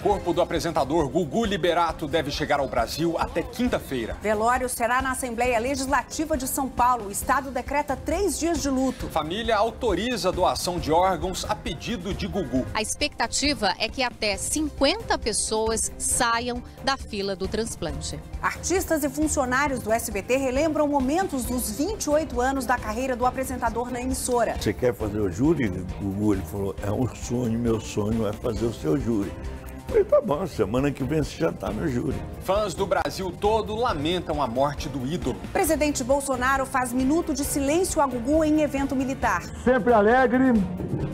Corpo do apresentador Gugu Liberato deve chegar ao Brasil até quinta-feira. Velório será na Assembleia Legislativa de São Paulo. O Estado decreta 3 dias de luto. Família autoriza a doação de órgãos a pedido de Gugu. A expectativa é que até 50 pessoas saiam da fila do transplante. Artistas e funcionários do SBT relembram momentos dos 28 anos da carreira do apresentador na emissora. Você quer fazer o júri, Gugu? Ele falou, é um sonho, meu sonho é fazer o seu júri. Eu falei, tá bom, semana que vem você já está no júri. Fãs do Brasil todo lamentam a morte do ídolo. Presidente Bolsonaro faz minuto de silêncio a Gugu em evento militar. Sempre alegre,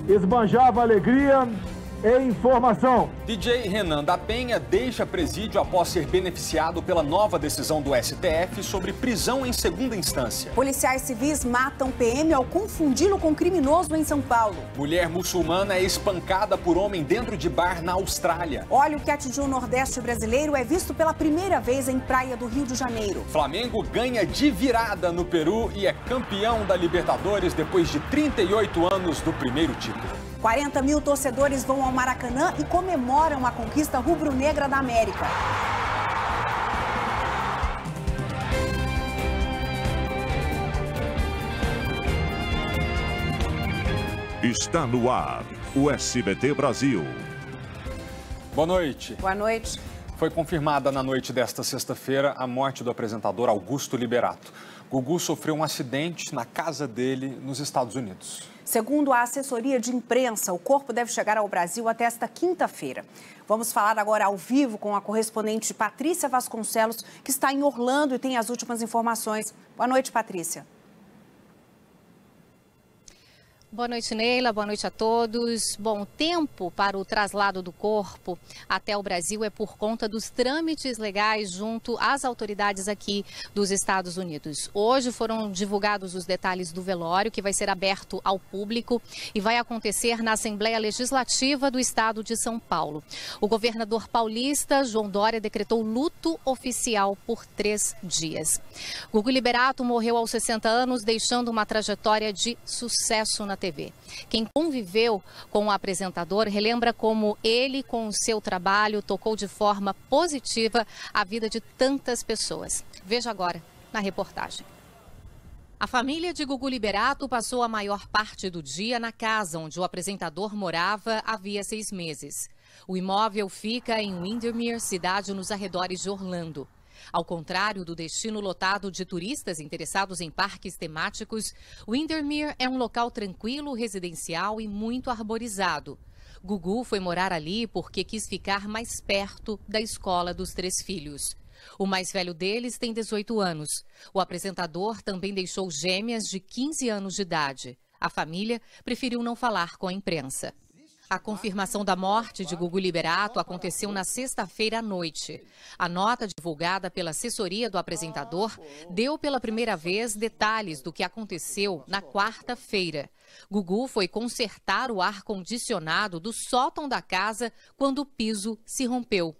esbanjava alegria e informação. DJ Renan da Penha deixa presídio após ser beneficiado pela nova decisão do STF sobre prisão em segunda instância. Policiais civis matam PM ao confundi-lo com criminoso em São Paulo. Mulher muçulmana é espancada por homem dentro de bar na Austrália. Óleo que atingiu o Nordeste brasileiro é visto pela primeira vez em praia do Rio de Janeiro. Flamengo ganha de virada no Peru e é campeão da Libertadores depois de 38 anos do primeiro título. 40 mil torcedores vão ao Maracanã e comemoram a conquista rubro-negra da América. Está no ar o SBT Brasil. Boa noite. Boa noite. Foi confirmada na noite desta sexta-feira a morte do apresentador Augusto Liberato. Gugu sofreu um acidente na casa dele nos Estados Unidos. Segundo a assessoria de imprensa, o corpo deve chegar ao Brasil até esta quinta-feira. Vamos falar agora ao vivo com a correspondente Patrícia Vasconcelos, que está em Orlando e tem as últimas informações. Boa noite, Patrícia. Boa noite, Neila. Boa noite a todos. Bom, o tempo para o traslado do corpo até o Brasil é por conta dos trâmites legais junto às autoridades aqui dos Estados Unidos. Hoje foram divulgados os detalhes do velório, que vai ser aberto ao público e vai acontecer na Assembleia Legislativa do Estado de São Paulo. O governador paulista, João Dória, decretou luto oficial por 3 dias. Gugu Liberato morreu aos 60 anos, deixando uma trajetória de sucesso na TV. Quem conviveu com o apresentador relembra como ele, com o seu trabalho, tocou de forma positiva a vida de tantas pessoas. Veja agora na reportagem. A família de Gugu Liberato passou a maior parte do dia na casa onde o apresentador morava havia 6 meses. O imóvel fica em Windermere, cidade nos arredores de Orlando. Ao contrário do destino lotado de turistas interessados em parques temáticos, Windermere é um local tranquilo, residencial e muito arborizado. Gugu foi morar ali porque quis ficar mais perto da escola dos 3 filhos. O mais velho deles tem 18 anos. O apresentador também deixou gêmeas de 15 anos de idade. A família preferiu não falar com a imprensa. A confirmação da morte de Gugu Liberato aconteceu na sexta-feira à noite. A nota divulgada pela assessoria do apresentador deu pela primeira vez detalhes do que aconteceu na quarta-feira. Gugu foi consertar o ar-condicionado do sótão da casa quando o piso se rompeu.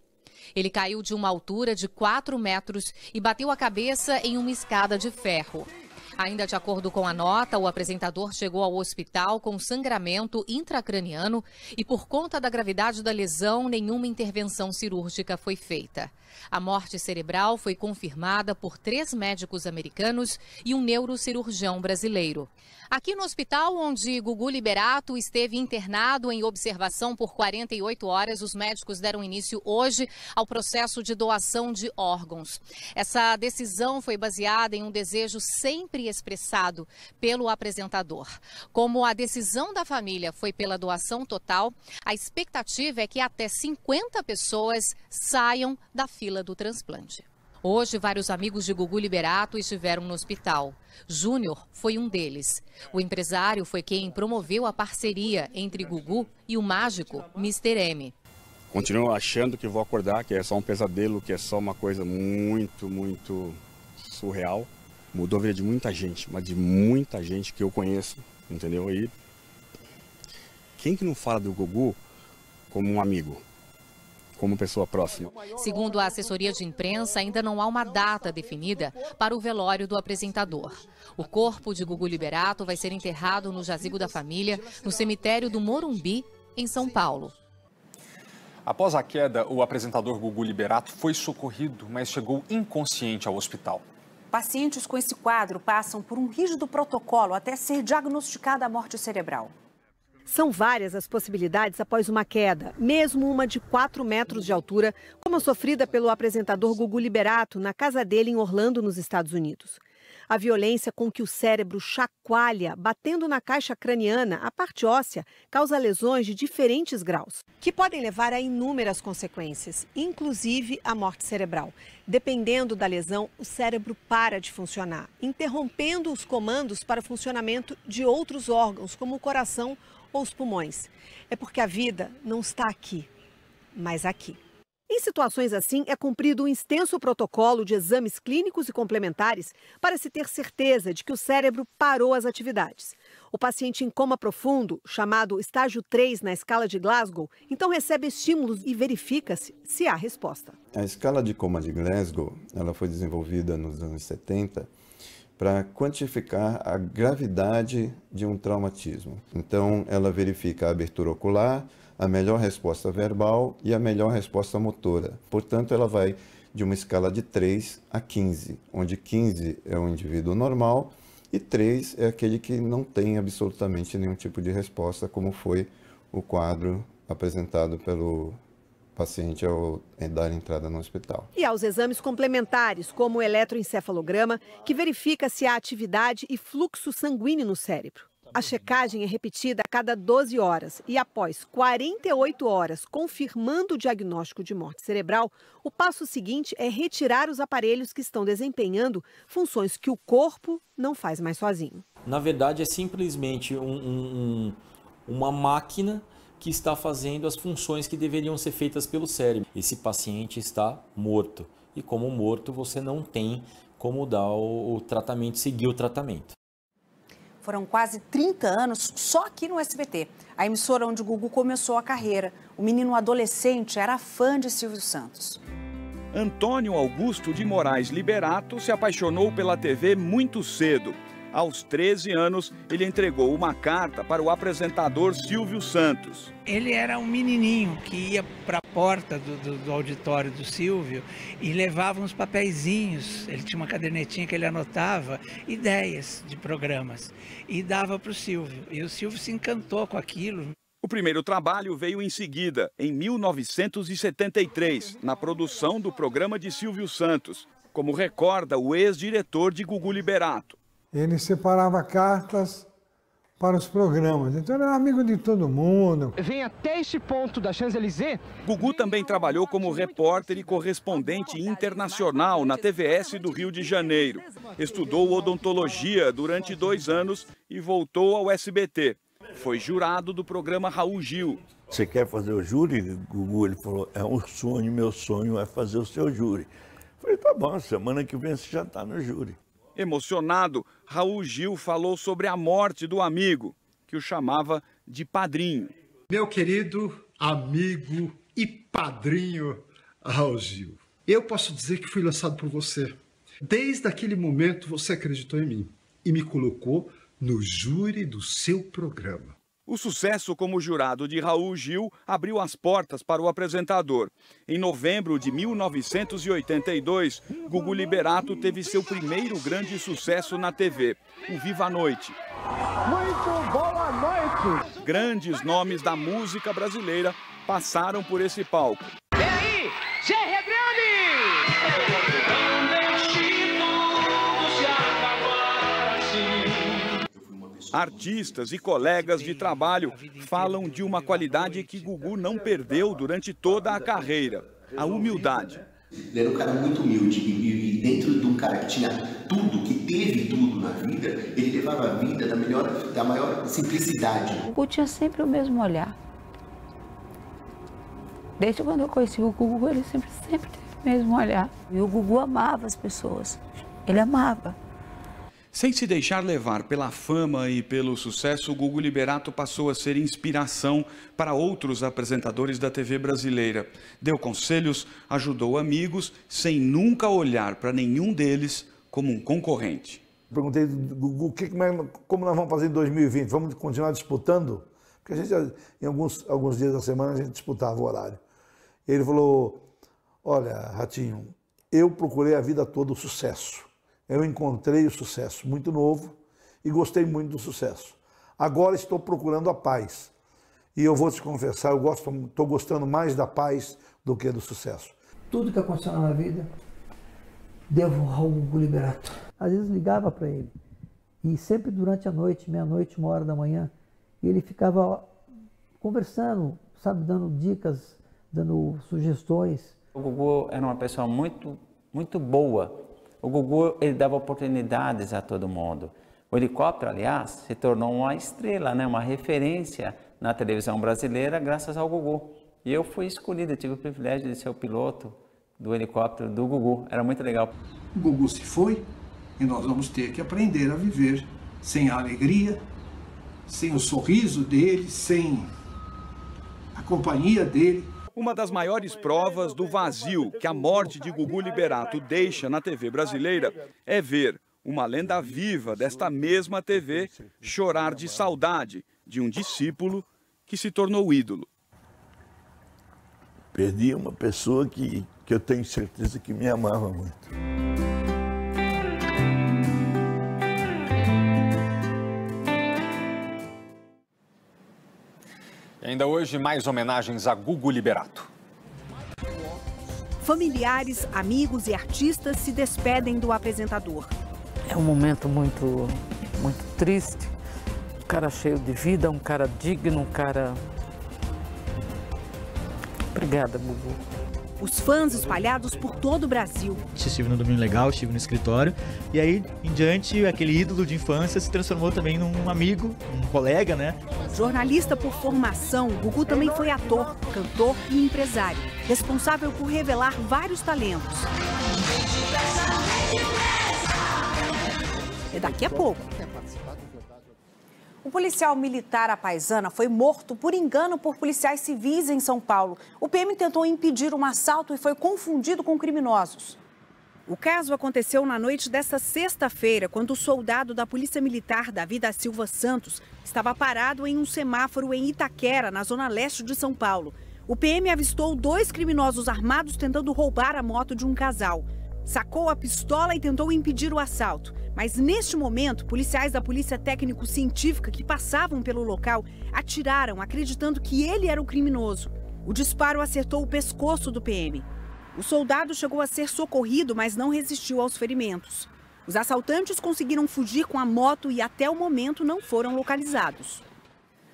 Ele caiu de uma altura de 4 metros e bateu a cabeça em uma escada de ferro. Ainda de acordo com a nota, o apresentador chegou ao hospital com sangramento intracraniano e, por conta da gravidade da lesão, nenhuma intervenção cirúrgica foi feita. A morte cerebral foi confirmada por 3 médicos americanos e um neurocirurgião brasileiro. Aqui no hospital onde Gugu Liberato esteve internado em observação por 48 horas, os médicos deram início hoje ao processo de doação de órgãos. Essa decisão foi baseada em um desejo sempre expressado pelo apresentador. Como a decisão da família foi pela doação total, a expectativa é que até 50 pessoas saiam da fila do transplante. Hoje, vários amigos de Gugu Liberato estiveram no hospital. Júnior foi um deles. O empresário foi quem promoveu a parceria entre Gugu e o mágico Mr. M. Continuo achando que vou acordar, que é só um pesadelo, que é só uma coisa muito surreal. Mudou a vida de muita gente, mas de muita gente que eu conheço, entendeu? E quem que não fala do Gugu como um amigo? Como pessoa próxima. Segundo a assessoria de imprensa, ainda não há uma data definida para o velório do apresentador. O corpo de Gugu Liberato vai ser enterrado no jazigo da família, no cemitério do Morumbi, em São Paulo. Após a queda, o apresentador Gugu Liberato foi socorrido, mas chegou inconsciente ao hospital. Pacientes com esse quadro passam por um rígido protocolo até ser diagnosticada a morte cerebral. São várias as possibilidades após uma queda, mesmo uma de 4 metros de altura, como a sofrida pelo apresentador Gugu Liberato na casa dele em Orlando, nos Estados Unidos. A violência com que o cérebro chacoalha, batendo na caixa craniana, a parte óssea, causa lesões de diferentes graus, que podem levar a inúmeras consequências, inclusive a morte cerebral. Dependendo da lesão, o cérebro para de funcionar, interrompendo os comandos para o funcionamento de outros órgãos, como o coração ou os pulmões. É porque a vida não está aqui, mas aqui. Em situações assim, é cumprido um extenso protocolo de exames clínicos e complementares para se ter certeza de que o cérebro parou as atividades. O paciente em coma profundo, chamado estágio 3 na escala de Glasgow, então recebe estímulos e verifica-se se há resposta. A escala de coma de Glasgow, ela foi desenvolvida nos anos 70 para quantificar a gravidade de um traumatismo. Então, ela verifica a abertura ocular, a melhor resposta verbal e a melhor resposta motora. Portanto, ela vai de uma escala de 3 a 15, onde 15 é um indivíduo normal e 3 é aquele que não tem absolutamente nenhum tipo de resposta, como foi o quadro apresentado pelo paciente ao dar entrada no hospital. E aos exames complementares, como o eletroencefalograma, que verifica se há atividade e fluxo sanguíneo no cérebro. A checagem é repetida a cada 12 horas e após 48 horas, confirmando o diagnóstico de morte cerebral, o passo seguinte é retirar os aparelhos que estão desempenhando funções que o corpo não faz mais sozinho. Na verdade, é simplesmente uma máquina que está fazendo as funções que deveriam ser feitas pelo cérebro. Esse paciente está morto e como morto você não tem como dar o tratamento, seguir o tratamento. Foram quase 30 anos só aqui no SBT, a emissora onde o Gugu começou a carreira. O menino adolescente era fã de Silvio Santos. Antônio Augusto de Moraes Liberato se apaixonou pela TV muito cedo. Aos 13 anos, ele entregou uma carta para o apresentador Silvio Santos. Ele era um menininho que ia para a porta do auditório do Silvio e levava uns papeizinhos. Ele tinha uma cadernetinha que ele anotava ideias de programas e dava para o Silvio. E o Silvio se encantou com aquilo. O primeiro trabalho veio em seguida, em 1973, na produção do programa de Silvio Santos, como recorda o ex-diretor de Gugu Liberato. Ele separava cartas para os programas, então ele era amigo de todo mundo. Vem até este ponto da Champs-Élysées. Gugu também trabalhou como repórter e correspondente internacional na TVS do Rio de Janeiro. Estudou odontologia durante 2 anos e voltou ao SBT. Foi jurado do programa Raul Gil. Você quer fazer o júri, Gugu? Ele falou, é um sonho, meu sonho é fazer o seu júri. Eu falei, tá bom, semana que vem você já está no júri. Emocionado, Raul Gil falou sobre a morte do amigo, que o chamava de padrinho. Meu querido amigo e padrinho Raul Gil, eu posso dizer que fui lançado por você. Desde aquele momento você acreditou em mim e me colocou no júri do seu programa. O sucesso como jurado de Raul Gil abriu as portas para o apresentador. Em novembro de 1982, Gugu Liberato teve seu primeiro grande sucesso na TV, o Viva a Noite. Muito boa noite! Grandes nomes da música brasileira passaram por esse palco. Vem aí, Gerry Grande! Artistas e colegas de trabalho falam de uma qualidade que Gugu não perdeu durante toda a carreira, a humildade. Ele era um cara muito humilde e dentro de um cara que tinha tudo, que teve tudo na vida, ele levava a vida da maior simplicidade. O Gugu tinha sempre o mesmo olhar. Desde quando eu conheci o Gugu, ele sempre teve o mesmo olhar. E o Gugu amava as pessoas, ele amava. Sem se deixar levar pela fama e pelo sucesso, o Gugu Liberato passou a ser inspiração para outros apresentadores da TV brasileira. Deu conselhos, ajudou amigos, sem nunca olhar para nenhum deles como um concorrente. Perguntei do Gugu, como nós vamos fazer em 2020? Vamos continuar disputando? Porque a gente, em alguns dias da semana, a gente disputava o horário. Ele falou, olha, Ratinho, eu procurei a vida toda o sucesso. Eu encontrei o sucesso muito novo e gostei muito do sucesso. Agora estou procurando a paz. E eu vou te confessar, eu estou gostando mais da paz do que do sucesso. Tudo que aconteceu na minha vida, devo ao Gugu Liberato. Às vezes ligava para ele, e sempre durante a noite, meia-noite, 1h da manhã, ele ficava conversando, sabe, dando dicas, dando sugestões. O Gugu era uma pessoa muito boa. O Gugu, ele dava oportunidades a todo mundo. O Helicóptero, aliás, se tornou uma estrela, né? Uma referência na televisão brasileira graças ao Gugu. E eu fui escolhido, eu tive o privilégio de ser o piloto do helicóptero do Gugu. Era muito legal. O Gugu se foi e nós vamos ter que aprender a viver sem a alegria, sem o sorriso dele, sem a companhia dele. Uma das maiores provas do vazio que a morte de Gugu Liberato deixa na TV brasileira é ver uma lenda viva desta mesma TV chorar de saudade de um discípulo que se tornou ídolo. Perdi uma pessoa que eu tenho certeza que me amava muito. E ainda hoje, mais homenagens a Gugu Liberato. Familiares, amigos e artistas se despedem do apresentador. É um momento muito triste. Um cara cheio de vida, um cara digno, um cara... Obrigada, Gugu. Os fãs espalhados por todo o Brasil. Estive no Domingo Legal, estive no escritório, e aí em diante aquele ídolo de infância se transformou também num amigo, um colega, né? Jornalista por formação, Gugu também foi ator, cantor e empresário, responsável por revelar vários talentos. É daqui a pouco. O policial militar à paisana foi morto por engano por policiais civis em São Paulo. O PM tentou impedir um assalto e foi confundido com criminosos. O caso aconteceu na noite desta sexta-feira, quando o soldado da Polícia Militar, Davi da Silva Santos, estava parado em um semáforo em Itaquera, na zona leste de São Paulo. O PM avistou 2 criminosos armados tentando roubar a moto de um casal. Sacou a pistola e tentou impedir o assalto. Mas, neste momento, policiais da Polícia Técnico-Científica que passavam pelo local atiraram, acreditando que ele era o criminoso. O disparo acertou o pescoço do PM. O soldado chegou a ser socorrido, mas não resistiu aos ferimentos. Os assaltantes conseguiram fugir com a moto e, até o momento, não foram localizados.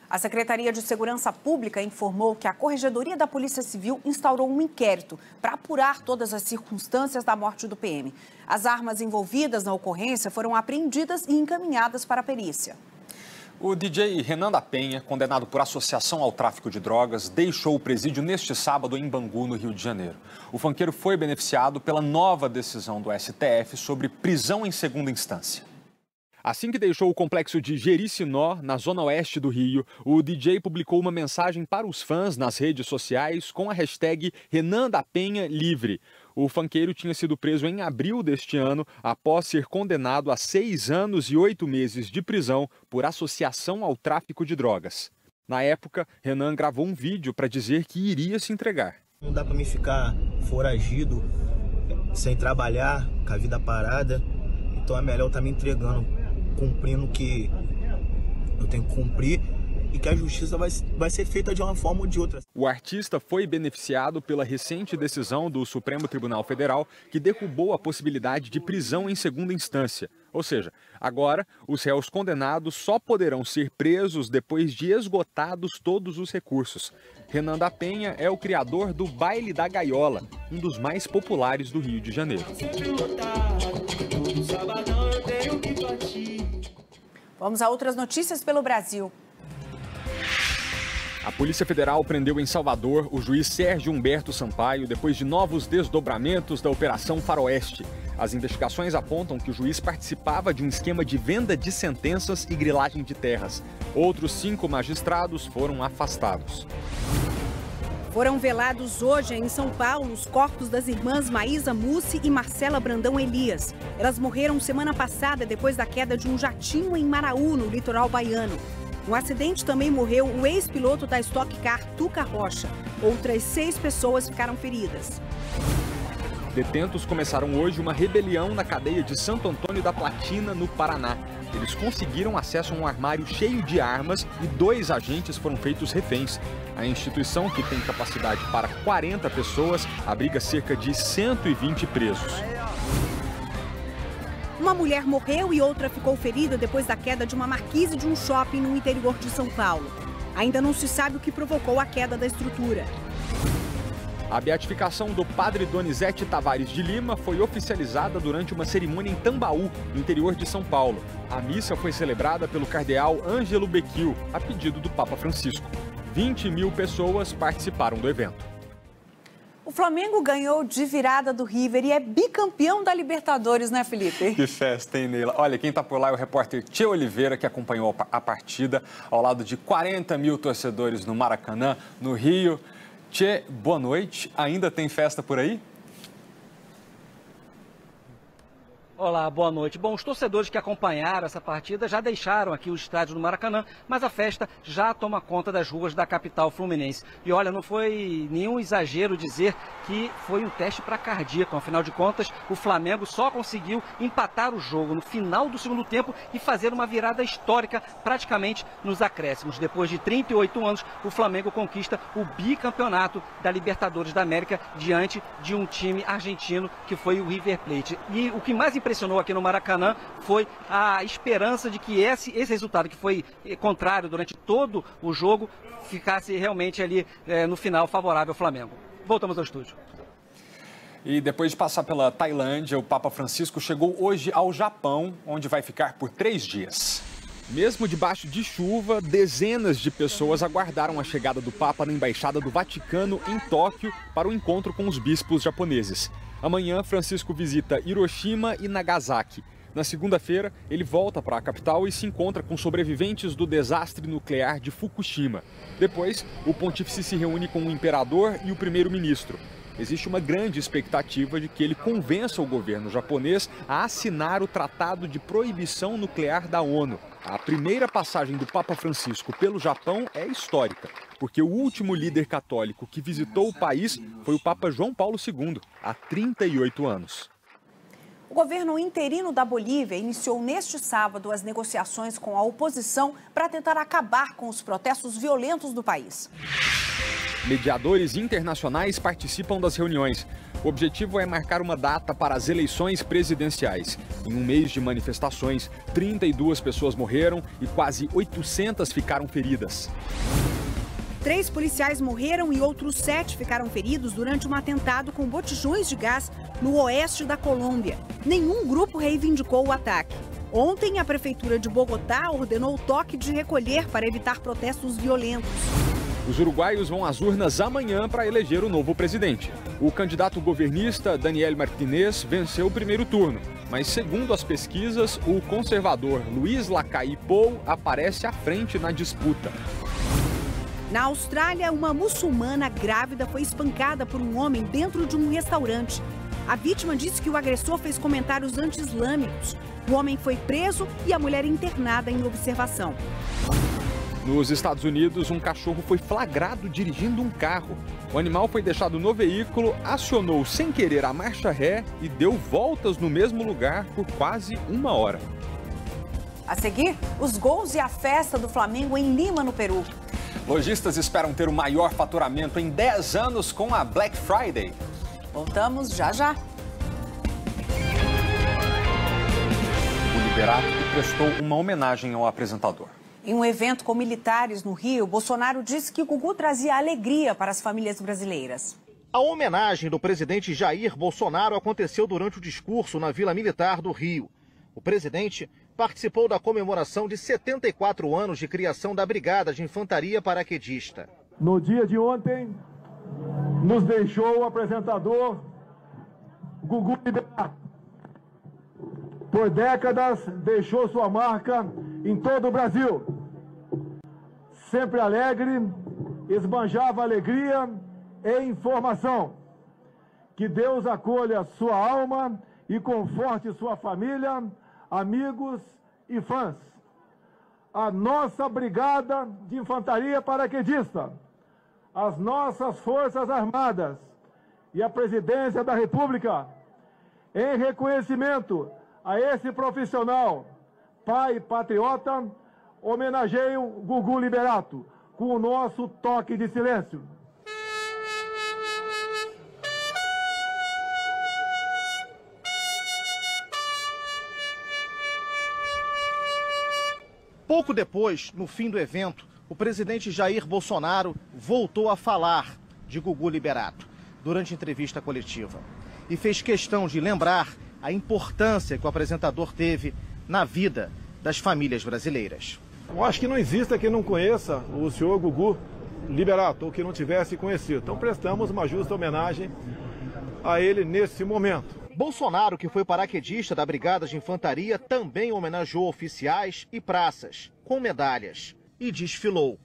A Secretaria de Segurança Pública informou que a Corregedoria da Polícia Civil instaurou um inquérito para apurar todas as circunstâncias da morte do PM. As armas envolvidas na ocorrência foram apreendidas e encaminhadas para a perícia. O DJ Renan da Penha, condenado por associação ao tráfico de drogas, deixou o presídio neste sábado em Bangu, no Rio de Janeiro. O funkeiro foi beneficiado pela nova decisão do STF sobre prisão em segunda instância. Assim que deixou o complexo de Jericinó, na zona oeste do Rio, o DJ publicou uma mensagem para os fãs nas redes sociais com a hashtag Renan da Penha Livre. O funkeiro tinha sido preso em abril deste ano, após ser condenado a 6 anos e 8 meses de prisão por associação ao tráfico de drogas. Na época, Renan gravou um vídeo para dizer que iria se entregar. Não dá para mim ficar foragido, sem trabalhar, com a vida parada, então é melhor eu estar me entregando, cumprindo o que eu tenho que cumprir e que a justiça vai ser feita de uma forma ou de outra. O artista foi beneficiado pela recente decisão do Supremo Tribunal Federal que derrubou a possibilidade de prisão em segunda instância. Ou seja, agora os réus condenados só poderão ser presos depois de esgotados todos os recursos. Renan da Penha é o criador do Baile da Gaiola, um dos mais populares do Rio de Janeiro. Vamos a outras notícias pelo Brasil. A Polícia Federal prendeu em Salvador o juiz Sérgio Humberto Sampaio depois de novos desdobramentos da Operação Faroeste. As investigações apontam que o juiz participava de um esquema de venda de sentenças e grilagem de terras. Outros 5 magistrados foram afastados. Foram velados hoje em São Paulo os corpos das irmãs Maísa Mussi e Marcela Brandão Elias. Elas morreram semana passada depois da queda de um jatinho em Maraú, no litoral baiano. No acidente também morreu o ex-piloto da Stock Car, Tuca Rocha. Outras 6 pessoas ficaram feridas. Detentos começaram hoje uma rebelião na cadeia de Santo Antônio da Platina, no Paraná. Eles conseguiram acesso a um armário cheio de armas e 2 agentes foram feitos reféns. A instituição, que tem capacidade para 40 pessoas, abriga cerca de 120 presos. Uma mulher morreu e outra ficou ferida depois da queda de uma marquise de um shopping no interior de São Paulo. Ainda não se sabe o que provocou a queda da estrutura. A beatificação do padre Donizete Tavares de Lima foi oficializada durante uma cerimônia em Tambaú, no interior de São Paulo. A missa foi celebrada pelo cardeal Ângelo Becciu, a pedido do Papa Francisco. 20 mil pessoas participaram do evento. O Flamengo ganhou de virada do River e é bicampeão da Libertadores, né, Felipe? Que festa, hein, Neila? Olha, quem está por lá é o repórter Tchê Oliveira, que acompanhou a partida ao lado de 40 mil torcedores no Maracanã, no Rio. Tchê, boa noite. Ainda tem festa por aí? Olá, boa noite. Bom, os torcedores que acompanharam essa partida já deixaram aqui o estádio do Maracanã, mas a festa já toma conta das ruas da capital fluminense. E olha, não foi nenhum exagero dizer que foi um teste para cardíaco. Afinal de contas, o Flamengo só conseguiu empatar o jogo no final do segundo tempo e fazer uma virada histórica praticamente nos acréscimos. Depois de 38 anos, o Flamengo conquista o bicampeonato da Libertadores da América diante de um time argentino que foi o River Plate. E o que mais impressionou aqui no Maracanã foi a esperança de que esse resultado, que foi contrário durante todo o jogo, ficasse realmente ali no final favorável ao Flamengo. Voltamos ao estúdio. E depois de passar pela Tailândia, o Papa Francisco chegou hoje ao Japão, onde vai ficar por 3 dias. Mesmo debaixo de chuva, dezenas de pessoas aguardaram a chegada do Papa na Embaixada do Vaticano em Tóquio para o encontro com os bispos japoneses. Amanhã, Francisco visita Hiroshima e Nagasaki. Na segunda-feira, ele volta para a capital e se encontra com sobreviventes do desastre nuclear de Fukushima. Depois, o pontífice se reúne com o imperador e o primeiro-ministro. Existe uma grande expectativa de que ele convença o governo japonês a assinar o Tratado de Proibição Nuclear da ONU. A primeira passagem do Papa Francisco pelo Japão é histórica, porque o último líder católico que visitou o país foi o Papa João Paulo II, há 38 anos. O governo interino da Bolívia iniciou neste sábado as negociações com a oposição para tentar acabar com os protestos violentos do país. Mediadores internacionais participam das reuniões. O objetivo é marcar uma data para as eleições presidenciais. Em um mês de manifestações, 32 pessoas morreram e quase 800 ficaram feridas. 3 policiais morreram e outros 7 ficaram feridos durante um atentado com botijões de gás no oeste da Colômbia. Nenhum grupo reivindicou o ataque. Ontem, a Prefeitura de Bogotá ordenou o toque de recolher para evitar protestos violentos. Os uruguaios vão às urnas amanhã para eleger o novo presidente. O candidato governista Daniel Martínez venceu o primeiro turno, mas segundo as pesquisas, o conservador Luiz Lacalle Pou aparece à frente na disputa. Na Austrália, uma muçulmana grávida foi espancada por um homem dentro de um restaurante. A vítima disse que o agressor fez comentários anti-islâmicos. O homem foi preso e a mulher internada em observação. Nos Estados Unidos, um cachorro foi flagrado dirigindo um carro. O animal foi deixado no veículo, acionou sem querer a marcha ré e deu voltas no mesmo lugar por quase 1 hora. A seguir, os gols e a festa do Flamengo em Lima, no Peru. Lojistas esperam ter o maior faturamento em 10 anos com a Black Friday. Voltamos já já. O Liberato prestou uma homenagem ao apresentador. Em um evento com militares no Rio, Bolsonaro disse que o Gugu trazia alegria para as famílias brasileiras. A homenagem do presidente Jair Bolsonaro aconteceu durante o discurso na Vila Militar do Rio. O presidente participou da comemoração de 74 anos de criação da Brigada de Infantaria Paraquedista. No dia de ontem, nos deixou o apresentador Gugu Liberato. Por décadas, deixou sua marca em todo o Brasil. Sempre alegre, esbanjava alegria e informação. Que Deus acolha sua alma e conforte sua família, amigos e fãs. A nossa Brigada de Infantaria Paraquedista, as nossas Forças Armadas e a Presidência da República, em reconhecimento a esse profissional, pai patriota, homenageiam Gugu Liberato com o nosso toque de silêncio. Pouco depois, no fim do evento, o presidente Jair Bolsonaro voltou a falar de Gugu Liberato durante a entrevista coletiva e fez questão de lembrar a importância que o apresentador teve na vida das famílias brasileiras. Eu acho que não exista quem não conheça o senhor Gugu Liberato ou que não tivesse conhecido. Então prestamos uma justa homenagem a ele nesse momento. Bolsonaro, que foi paraquedista da Brigada de Infantaria, também homenageou oficiais e praças com medalhas e desfilou.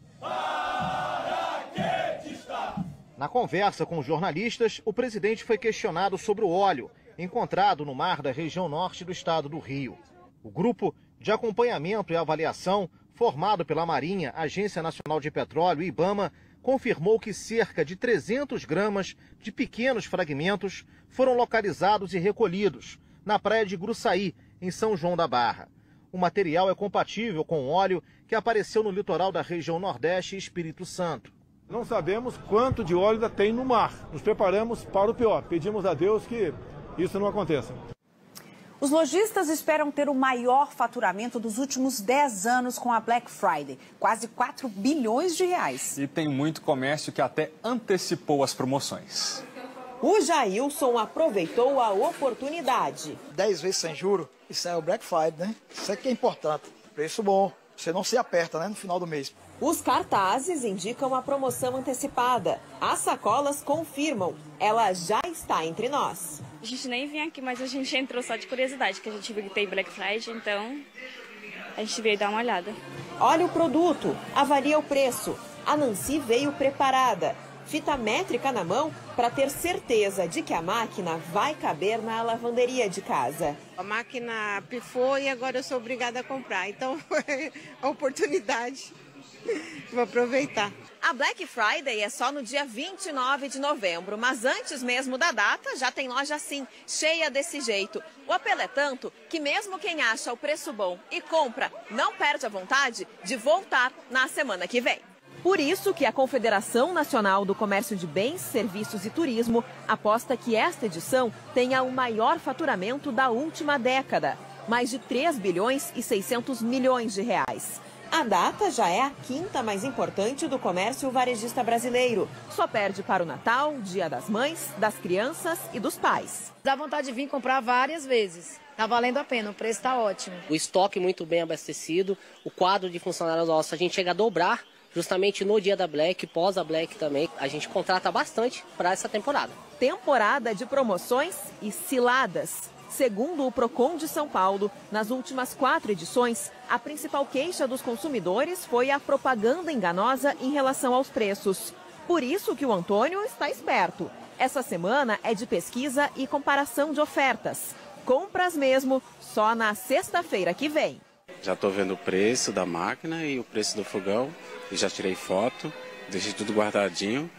Na conversa com jornalistas, o presidente foi questionado sobre o óleo encontrado no mar da região norte do estado do Rio. O grupo de acompanhamento e avaliação, formado pela Marinha, Agência Nacional de Petróleo e IBAMA, confirmou que cerca de 300 gramas de pequenos fragmentos foram localizados e recolhidos na praia de Gruçaí, em São João da Barra. O material é compatível com o óleo que apareceu no litoral da região Nordeste e Espírito Santo. Não sabemos quanto de óleo ainda tem no mar. Nos preparamos para o pior. Pedimos a Deus que isso não aconteça. Os lojistas esperam ter o maior faturamento dos últimos 10 anos com a Black Friday, quase 4 bilhões de reais. E tem muito comércio que até antecipou as promoções. O Jailson aproveitou a oportunidade. 10 vezes sem juro, isso é o Black Friday, né? Isso aqui é importante. Preço bom, você não se aperta, né, no final do mês. Os cartazes indicam a promoção antecipada. As sacolas confirmam, ela já está entre nós. A gente nem vinha aqui, mas a gente entrou só de curiosidade, que a gente viu que tem Black Friday, então a gente veio dar uma olhada. Olha o produto, avalia o preço. A Nancy veio preparada. Fita métrica na mão para ter certeza de que a máquina vai caber na lavanderia de casa. A máquina pifou e agora eu sou obrigada a comprar, então foi a oportunidade. Vou aproveitar. A Black Friday é só no dia 29 de novembro, mas antes mesmo da data já tem loja assim, cheia desse jeito. O apelo é tanto que mesmo quem acha o preço bom e compra não perde a vontade de voltar na semana que vem. Por isso que a Confederação Nacional do Comércio de Bens, Serviços e Turismo aposta que esta edição tenha o maior faturamento da última década, mais de 3 bilhões e 600 milhões de reais. A data já é a quinta mais importante do comércio varejista brasileiro. Só perde para o Natal, Dia das Mães, das Crianças e dos Pais. Dá vontade de vir comprar várias vezes. Tá valendo a pena, o preço está ótimo. O estoque muito bem abastecido, o quadro de funcionários nossos a gente chega a dobrar justamente no dia da Black, pós a Black também. A gente contrata bastante para essa temporada. Temporada de promoções e ciladas. Segundo o Procon de São Paulo, nas últimas 4 edições, a principal queixa dos consumidores foi a propaganda enganosa em relação aos preços. Por isso que o Antônio está esperto. Essa semana é de pesquisa e comparação de ofertas. Compras mesmo só na sexta-feira que vem. Já estou vendo o preço da máquina e o preço do fogão. E já tirei foto, deixei tudo guardadinho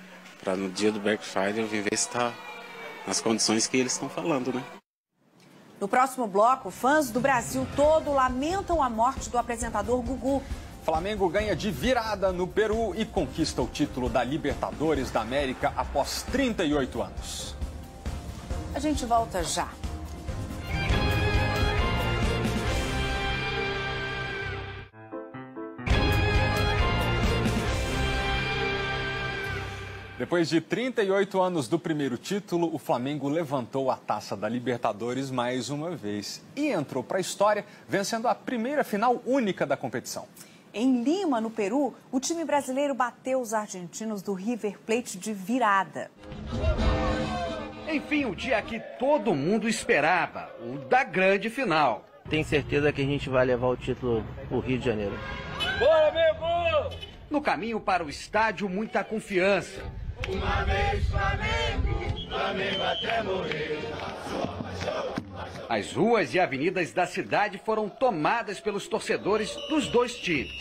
para no dia do Black Friday eu vir ver se está nas condições que eles estão falando, né? No próximo bloco, fãs do Brasil todo lamentam a morte do apresentador Gugu. Flamengo ganha de virada no Peru e conquista o título da Libertadores da América após 38 anos. A gente volta já. Depois de 38 anos do primeiro título, o Flamengo levantou a taça da Libertadores mais uma vez e entrou para a história, vencendo a primeira final única da competição. Em Lima, no Peru, o time brasileiro bateu os argentinos do River Plate de virada. Enfim, o dia que todo mundo esperava, o da grande final. Tenho certeza que a gente vai levar o título pro Rio de Janeiro. Bora, amigo! No caminho para o estádio, muita confiança. Uma vez Flamengo, Flamengo até morrer. As ruas e avenidas da cidade foram tomadas pelos torcedores dos dois times.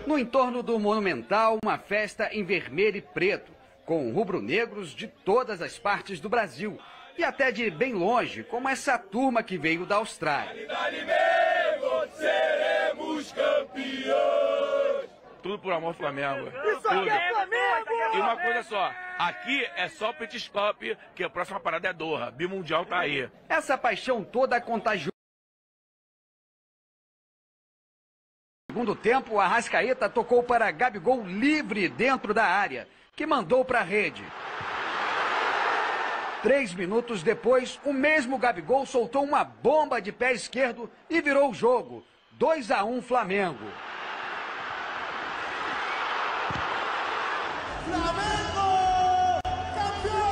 No entorno do Monumental, uma festa em vermelho e preto, com rubro-negros de todas as partes do Brasil e até de bem longe, como essa turma que veio da Austrália. Seremos campeões! Tudo por amor ao Flamengo. Isso aqui é Flamengo! E uma coisa só, aqui é só petiscope, que a próxima parada é Doha. Bimundial tá aí. Essa paixão toda contagiou. No segundo tempo, a Arrascaeta tocou para Gabigol livre dentro da área, que mandou para a rede. 3 minutos depois, o mesmo Gabigol soltou uma bomba de pé esquerdo e virou o jogo. 2-1 Flamengo. Flamengo! Campeão!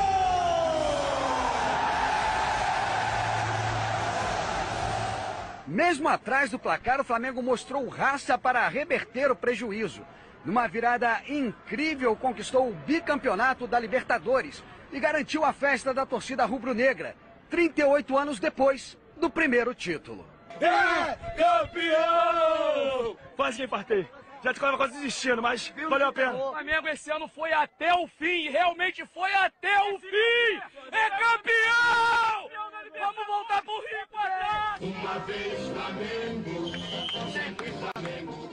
Mesmo atrás do placar, o Flamengo mostrou raça para reverter o prejuízo. Numa virada incrível, conquistou o bicampeonato da Libertadores e garantiu a festa da torcida rubro-negra, 38 anos depois do primeiro título. É campeão! Quase que infartei. Já estava quase desistindo, mas valeu a pena. O Flamengo esse ano foi até o fim, realmente foi até o fim! É campeão! Vamos voltar pro Rio para Uma vez Flamengo, sempre Flamengo.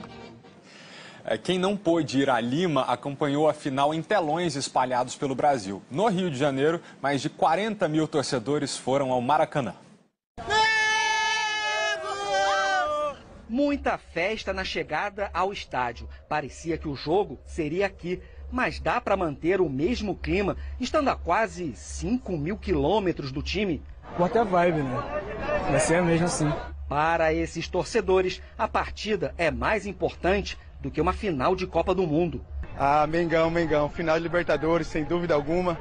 Quem não pôde ir a Lima acompanhou a final em telões espalhados pelo Brasil. No Rio de Janeiro, mais de 40 mil torcedores foram ao Maracanã. Muita festa na chegada ao estádio. Parecia que o jogo seria aqui, mas dá para manter o mesmo clima, estando a quase 5 mil quilômetros do time? Curta a vibe, né? Vai ser mesmo assim. Para esses torcedores, a partida é mais importante do que uma final de Copa do Mundo. Ah, Mengão, Mengão. Final de Libertadores, sem dúvida alguma.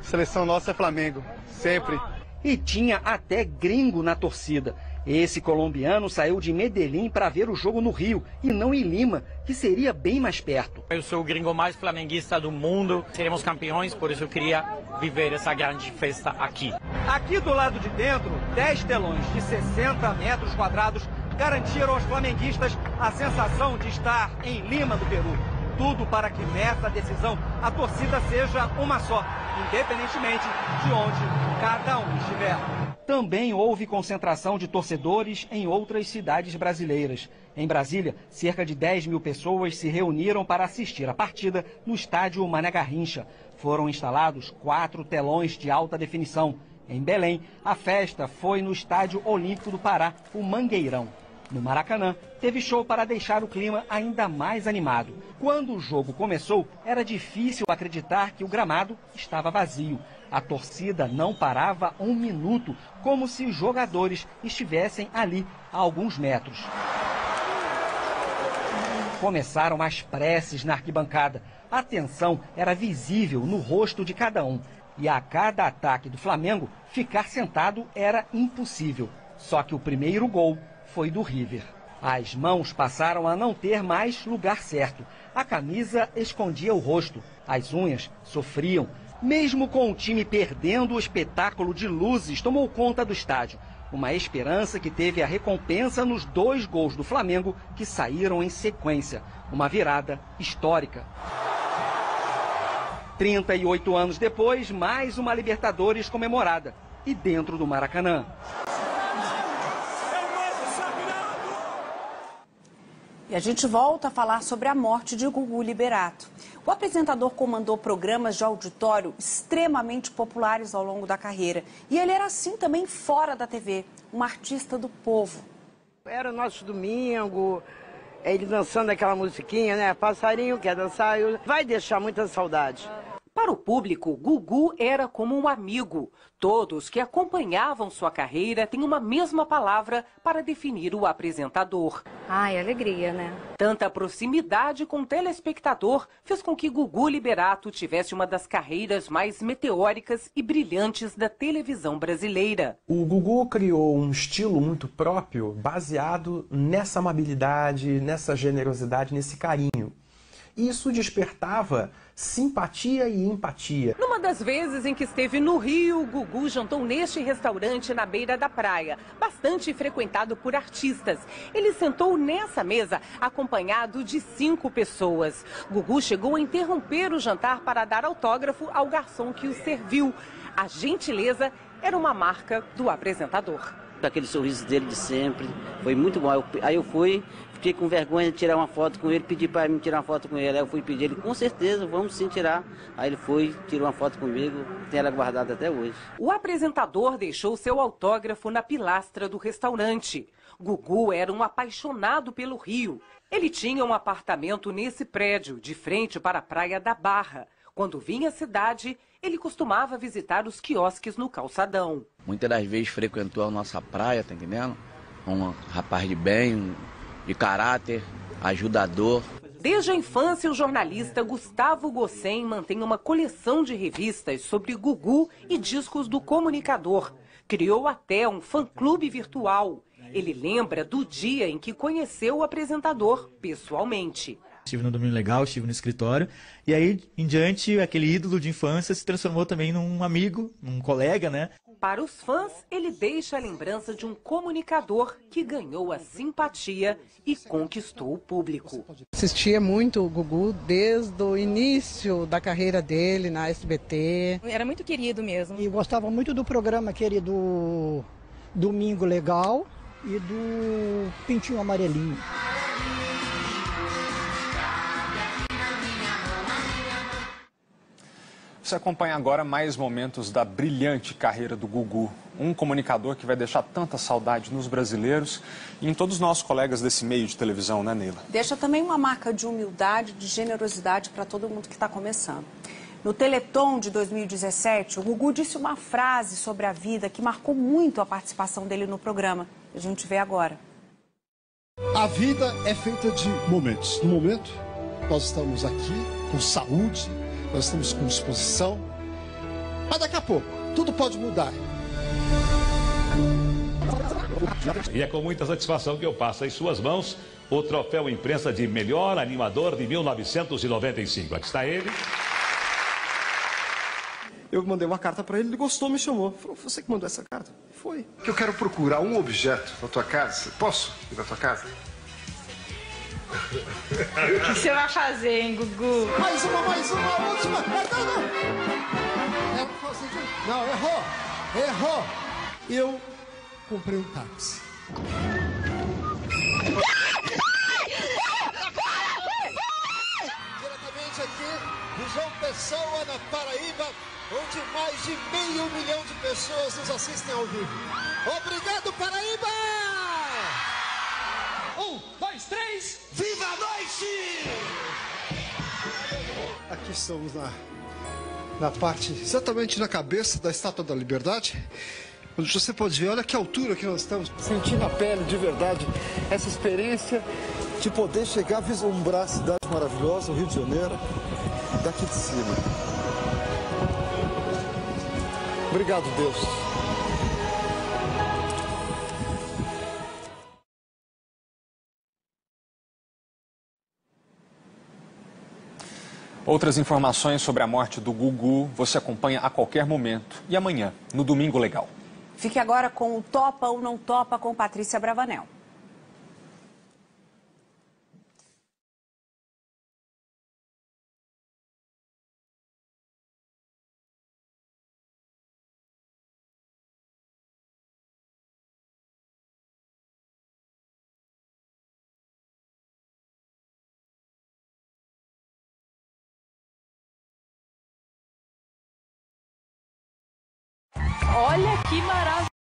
Seleção nossa é Flamengo, sempre. E tinha até gringo na torcida. Esse colombiano saiu de Medellín para ver o jogo no Rio e não em Lima, que seria bem mais perto. Eu sou o gringo mais flamenguista do mundo, seremos campeões, por isso eu queria viver essa grande festa aqui. Aqui do lado de dentro, 10 telões de 60 metros quadrados garantiram aos flamenguistas a sensação de estar em Lima do Peru. Tudo para que nessa decisão a torcida seja uma só, independentemente de onde cada um estiver. Também houve concentração de torcedores em outras cidades brasileiras. Em Brasília, cerca de 10 mil pessoas se reuniram para assistir a partida no estádio Mané Garrincha. Foram instalados 4 telões de alta definição. Em Belém, a festa foi no Estádio Olímpico do Pará, o Mangueirão. No Maracanã, teve show para deixar o clima ainda mais animado. Quando o jogo começou, era difícil acreditar que o gramado estava vazio. A torcida não parava um minuto, como se os jogadores estivessem ali a alguns metros. Começaram as preces na arquibancada. A tensão era visível no rosto de cada um. E a cada ataque do Flamengo, ficar sentado era impossível. Só que o primeiro gol foi do River. As mãos passaram a não ter mais lugar certo. A camisa escondia o rosto. As unhas sofriam. Mesmo com o time perdendo, o espetáculo de luzes tomou conta do estádio. Uma esperança que teve a recompensa nos 2 gols do Flamengo que saíram em sequência. Uma virada histórica. 38 anos depois, mais uma Libertadores comemorada. E dentro do Maracanã. E a gente volta a falar sobre a morte de Gugu Liberato. O apresentador comandou programas de auditório extremamente populares ao longo da carreira. E ele era assim também fora da TV, um artista do povo. Era o nosso domingo, ele dançando aquela musiquinha, né? Passarinho quer dançar, vai deixar muita saudade. Para o público, Gugu era como um amigo. Todos que acompanhavam sua carreira têm uma mesma palavra para definir o apresentador. Ai, alegria, né? Tanta proximidade com o telespectador fez com que Gugu Liberato tivesse uma das carreiras mais meteóricas e brilhantes da televisão brasileira. O Gugu criou um estilo muito próprio, baseado nessa amabilidade, nessa generosidade, nesse carinho. Isso despertava simpatia e empatia. Numa das vezes em que esteve no Rio, o Gugu jantou neste restaurante na beira da praia, bastante frequentado por artistas. Ele sentou nessa mesa acompanhado de 5 pessoas. Gugu chegou a interromper o jantar para dar autógrafo ao garçom que o serviu. A gentileza era uma marca do apresentador. Aquele sorriso dele de sempre, foi muito bom. Aí eu fui, fiquei com vergonha de tirar uma foto com ele, pedi para mim tirar uma foto com ele. Aí eu fui pedir ele, com certeza, vamos sim tirar. Aí ele foi, tirou uma foto comigo, tem ela guardada até hoje. O apresentador deixou seu autógrafo na pilastra do restaurante. Gugu era um apaixonado pelo Rio. Ele tinha um apartamento nesse prédio, de frente para a Praia da Barra. Quando vinha à cidade, ele costumava visitar os quiosques no calçadão. Muitas das vezes frequentou a nossa praia, tá entendendo? Um rapaz de bem, de caráter, ajudador. Desde a infância, o jornalista Gustavo Gossen mantém uma coleção de revistas sobre Gugu e discos do comunicador. Criou até um fã-clube virtual. Ele lembra do dia em que conheceu o apresentador pessoalmente. Estive no Domingo Legal, estive no escritório, e aí em diante aquele ídolo de infância se transformou também num amigo, num colega, né? Para os fãs, ele deixa a lembrança de um comunicador que ganhou a simpatia e conquistou o público. Assistia muito o Gugu desde o início da carreira dele na SBT. Era muito querido mesmo. E gostava muito do programa aquele do Domingo Legal e do Pintinho Amarelinho. Você acompanha agora mais momentos da brilhante carreira do Gugu, um comunicador que vai deixar tanta saudade nos brasileiros e em todos os nossos colegas desse meio de televisão, né, Neila? Deixa também uma marca de humildade, de generosidade para todo mundo que está começando. No Teleton de 2017, o Gugu disse uma frase sobre a vida que marcou muito a participação dele no programa. A gente vê agora. A vida é feita de momentos. No momento, nós estamos aqui com saúde, nós estamos com disposição, mas daqui a pouco tudo pode mudar. E é com muita satisfação que eu passo em suas mãos o troféu imprensa de melhor animador de 1995. Aqui está ele. Eu mandei uma carta para ele, ele gostou, me chamou. Falou, você que mandou essa carta? Foi. Que eu quero procurar um objeto na tua casa. Posso ir na tua casa? O que você vai fazer, hein, Gugu? Mais uma, última. Não, errou. Eu comprei um táxi. Diretamente aqui de João Pessoa, na Paraíba, onde mais de 500 mil de pessoas nos assistem ao vivo. Obrigado, Paraíba! 1, 2, 3, viva a noite! Aqui estamos na parte, exatamente na cabeça da Estátua da Liberdade, onde você pode ver, olha que altura que nós estamos. Sentindo na pele, de verdade, essa experiência de poder chegar a vislumbrar a cidade maravilhosa, o Rio de Janeiro, daqui de cima. Obrigado, Deus. Outras informações sobre a morte do Gugu você acompanha a qualquer momento e amanhã, no Domingo Legal. Fique agora com o Topa ou Não Topa com Patrícia Bravanel. Olha que maravilha!